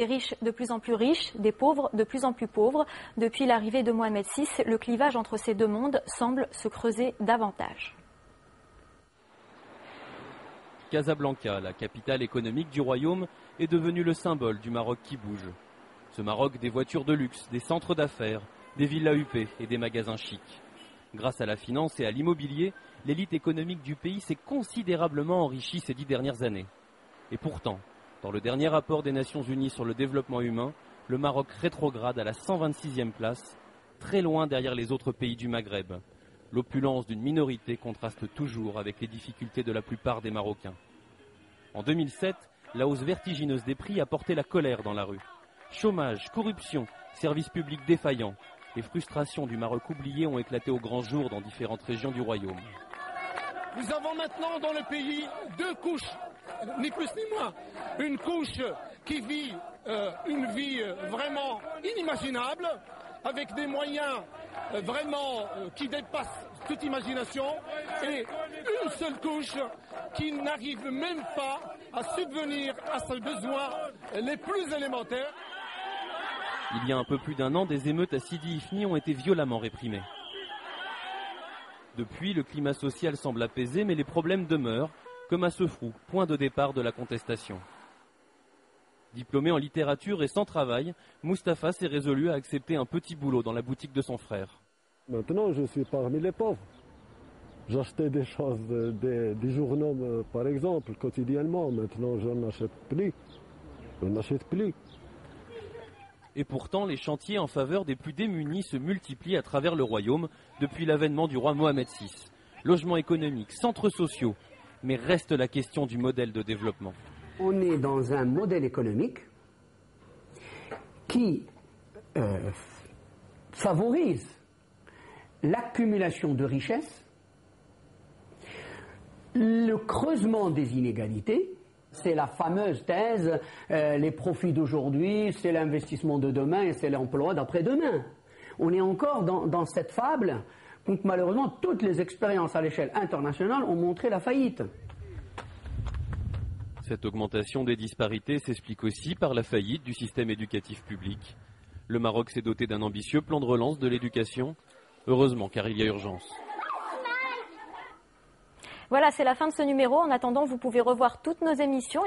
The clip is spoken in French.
Des riches de plus en plus riches, des pauvres de plus en plus pauvres. Depuis l'arrivée de Mohamed VI, le clivage entre ces deux mondes semble se creuser davantage. Casablanca, la capitale économique du royaume, est devenue le symbole du Maroc qui bouge. Ce Maroc des voitures de luxe, des centres d'affaires, des villas huppées et des magasins chics. Grâce à la finance et à l'immobilier, l'élite économique du pays s'est considérablement enrichie ces 10 dernières années. Et pourtant, dans le dernier rapport des Nations Unies sur le développement humain, le Maroc rétrograde à la 126e place, très loin derrière les autres pays du Maghreb. L'opulence d'une minorité contraste toujours avec les difficultés de la plupart des Marocains. En 2007, la hausse vertigineuse des prix a porté la colère dans la rue. Chômage, corruption, services publics défaillants. Les frustrations du Maroc oublié ont éclaté au grand jour dans différentes régions du royaume. Nous avons maintenant dans le pays deux couches, ni plus ni moins. Une couche qui vit une vie vraiment inimaginable, avec des moyens vraiment qui dépassent toute imagination, et une seule couche qui n'arrive même pas à subvenir à ses besoins les plus élémentaires. Il y a un peu plus d'un an, des émeutes à Sidi Ifni ont été violemment réprimées. Depuis, le climat social semble apaisé, mais les problèmes demeurent, comme à Sefrou, point de départ de la contestation. Diplômé en littérature et sans travail, Mustapha s'est résolu à accepter un petit boulot dans la boutique de son frère. Maintenant, je suis parmi les pauvres. J'achetais des choses, des journaux, par exemple, quotidiennement. Maintenant, je n'achète plus. Je n'achète plus. Et pourtant, les chantiers en faveur des plus démunis se multiplient à travers le royaume depuis l'avènement du roi Mohamed VI. Logements économiques, centres sociaux. Mais reste la question du modèle de développement. On est dans un modèle économique qui favorise l'accumulation de richesses, le creusement des inégalités. C'est la fameuse thèse, les profits d'aujourd'hui, c'est l'investissement de demain et c'est l'emploi d'après-demain. On est encore dans cette fable, donc malheureusement toutes les expériences à l'échelle internationale ont montré la faillite. Cette augmentation des disparités s'explique aussi par la faillite du système éducatif public. Le Maroc s'est doté d'un ambitieux plan de relance de l'éducation. Heureusement, car il y a urgence. Voilà, c'est la fin de ce numéro. En attendant, vous pouvez revoir toutes nos émissions.